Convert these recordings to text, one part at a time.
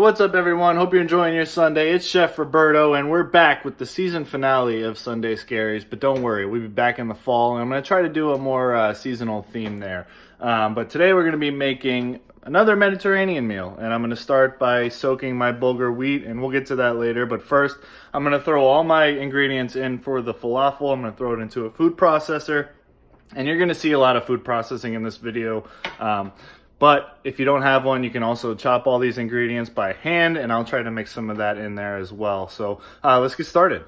What's up everyone? Hope you're enjoying your Sunday. It's Chef Roberto and we're back with the season finale of Sunday SCARiES, but don't worry, we'll be back in the fall and I'm going to try to do a more seasonal theme there. But today we're going to be making another Mediterranean meal and I'm going to start by soaking my bulgur wheat and we'll get to that later. But first, I'm going to throw all my ingredients in for the falafel. I'm going to throw it into a food processor and you're going to see a lot of food processing in this video. But if you don't have one, you can also chop all these ingredients by hand, and I'll try to mix some of that in there as well. So let's get started.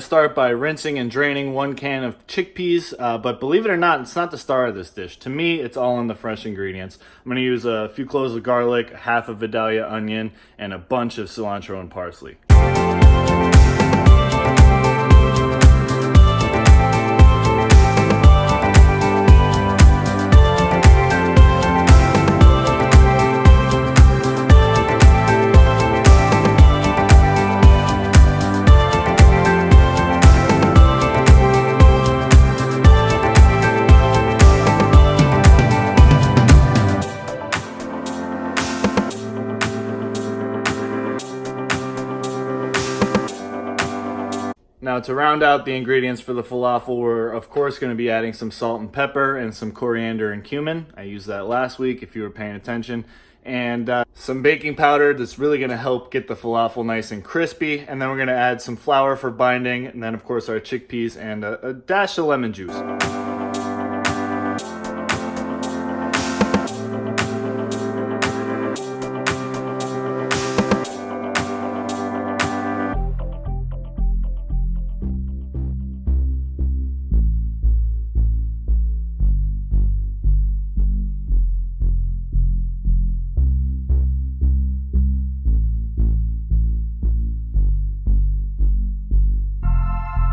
Start by rinsing and draining 1 can of chickpeas, but believe it or not, it's not the star of this dish. To me, it's all in the fresh ingredients. I'm going to use a few cloves of garlic, half a vidalia onion, and a bunch of cilantro and parsley. Now to round out the ingredients for the falafel, we're of course going to be adding some salt and pepper and some coriander and cumin. I used that last week if you were paying attention. And some baking powder that's really going to help get the falafel nice and crispy. And then we're going to add some flour for binding. And then of course our chickpeas and a dash of lemon juice.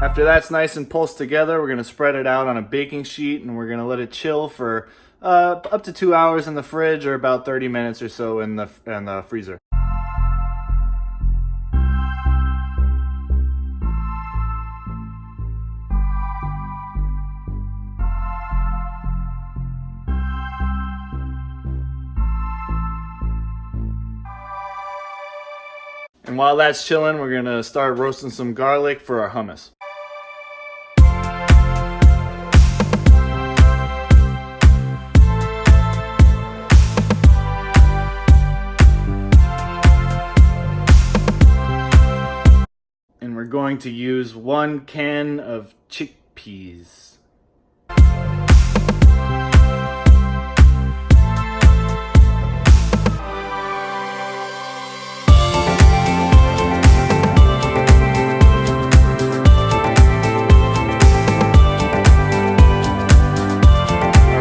After that's nice and pulsed together, we're going to spread it out on a baking sheet and we're going to let it chill for up to 2 hours in the fridge or about 30 minutes or so in the freezer. And while that's chilling, we're going to start roasting some garlic for our hummus. And we're going to use 1 can of chickpeas.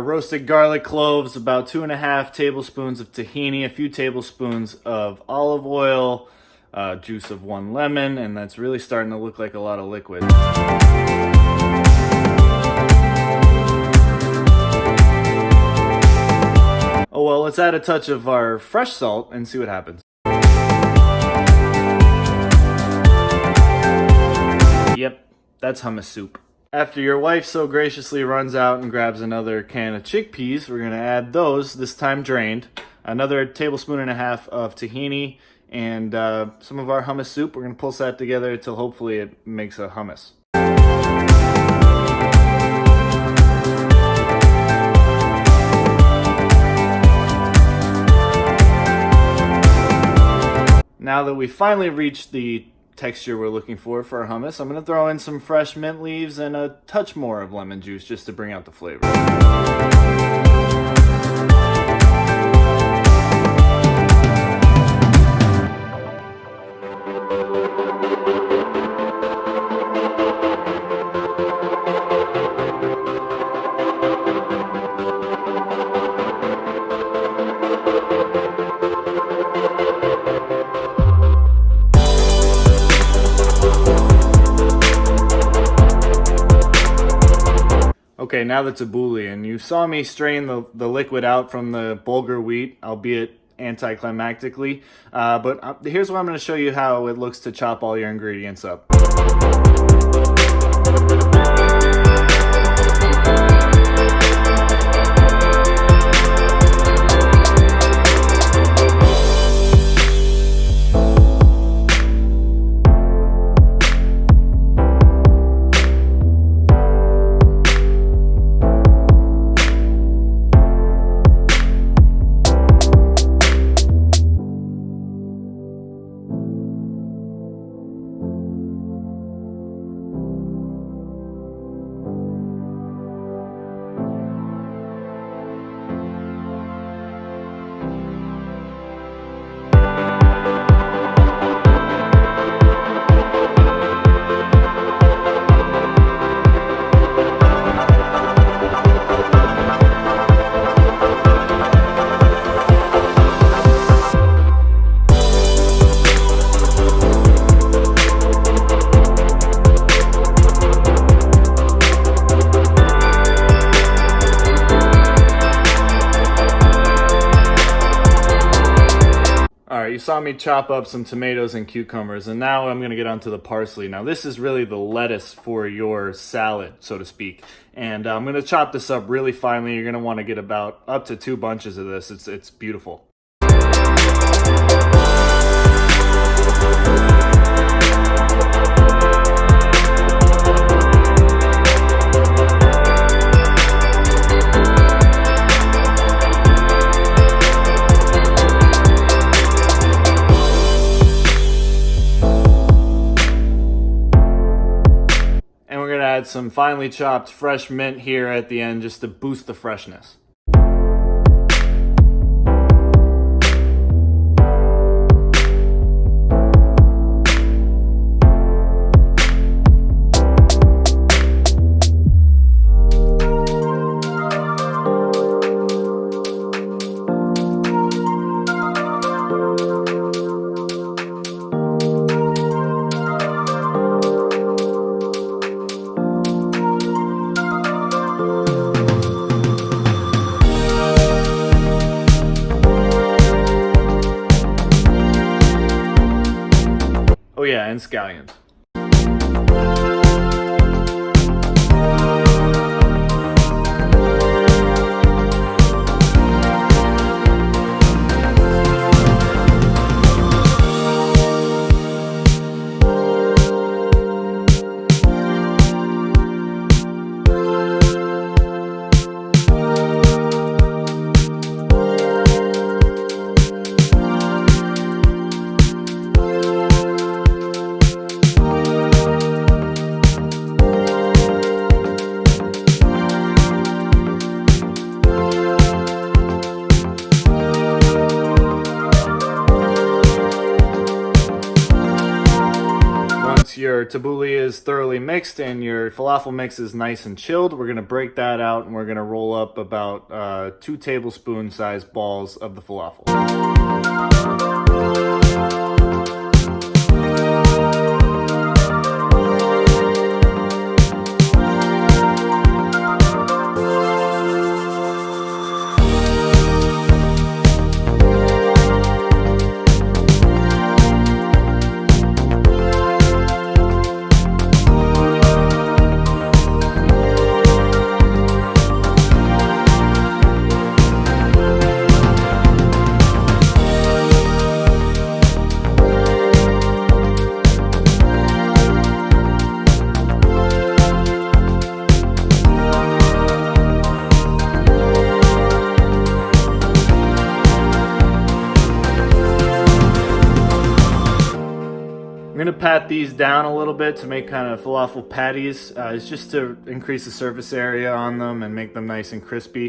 Roasted garlic cloves, about 2.5 tablespoons of tahini, a few tablespoons of olive oil, juice of 1 lemon, and that's really starting to look like a lot of liquid. Oh well, let's add a touch of our fresh salt and see what happens. Yep, that's hummus soup. After your wife so graciously runs out and grabs another can of chickpeas, we're going to add those, this time drained, another 1.5 tablespoons of tahini, and some of our hummus soup. We're going to pulse that together until hopefully it makes a hummus. Now that we finally reached the texture we're looking for our hummus, I'm going to throw in some fresh mint leaves and a touch more of lemon juice just to bring out the flavor. Okay, now the tabouleh, and you saw me strain the liquid out from the bulgur wheat, albeit anticlimactically, but here's what I'm going to show you how it looks to chop all your ingredients up. Alright, you saw me chop up some tomatoes and cucumbers, and now I'm going to get onto the parsley. Now this is really the lettuce for your salad, so to speak. And I'm going to chop this up really finely. You're going to want to get about up to 2 bunches of this. It's beautiful. Add some finely chopped fresh mint here at the end just to boost the freshness. Oh yeah, and scallions. Your tabouleh is thoroughly mixed and your falafel mix is nice and chilled, we're going to break that out and we're going to roll up about 2 tablespoon sized balls of the falafel. I'm going to pat these down a little bit to make kind of falafel patties. It's just to increase the surface area on them and make them nice and crispy.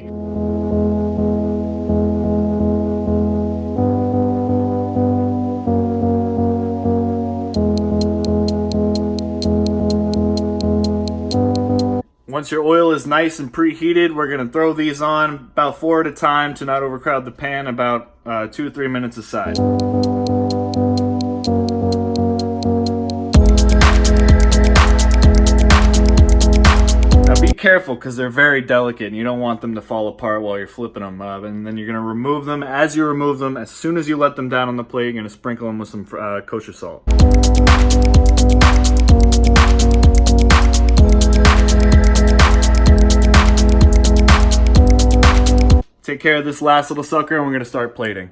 Once your oil is nice and preheated, we're going to throw these on about 4 at a time to not overcrowd the pan, about 2 to 3 minutes aside. careful because they're very delicate and you don't want them to fall apart while you're flipping them. And then you're going to remove them. As you remove them, as soon as you let them down on the plate, you're going to sprinkle them with some kosher salt. Take care of this last little sucker and we're going to start plating.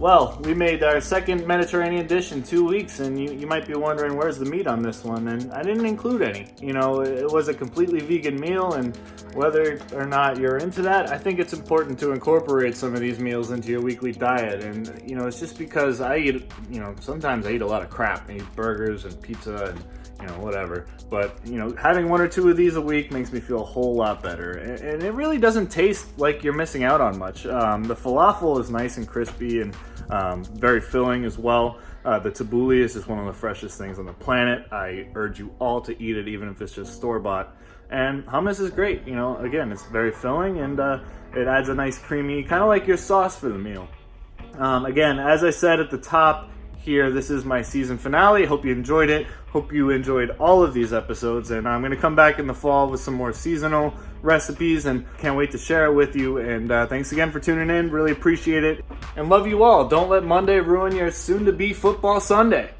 Well, we made our second Mediterranean dish in 2 weeks, and you might be wondering where's the meat on this one, and I didn't include any. You know, it was a completely vegan meal, and whether or not you're into that, I think it's important to incorporate some of these meals into your weekly diet. And, you know, it's just because I eat, you know, sometimes I eat a lot of crap. I eat burgers and pizza and, you know, whatever. But, you know, having 1 or 2 of these a week makes me feel a whole lot better. And it really doesn't taste like you're missing out on much. The falafel is nice and crispy and very filling as well. The tabouleh is just one of the freshest things on the planet. I urge you all to eat it, even if it's just store-bought. And hummus is great. You know, again, it's very filling and it adds a nice creamy, kind of like your sauce for the meal. Again, as I said at the top here, this is my season finale. Hope you enjoyed it. Hope you enjoyed all of these episodes. And I'm going to come back in the fall with some more seasonal recipes and can't wait to share it with you. And thanks again for tuning in. Really appreciate it. And love you all. Don't let Monday ruin your soon-to-be football Sunday.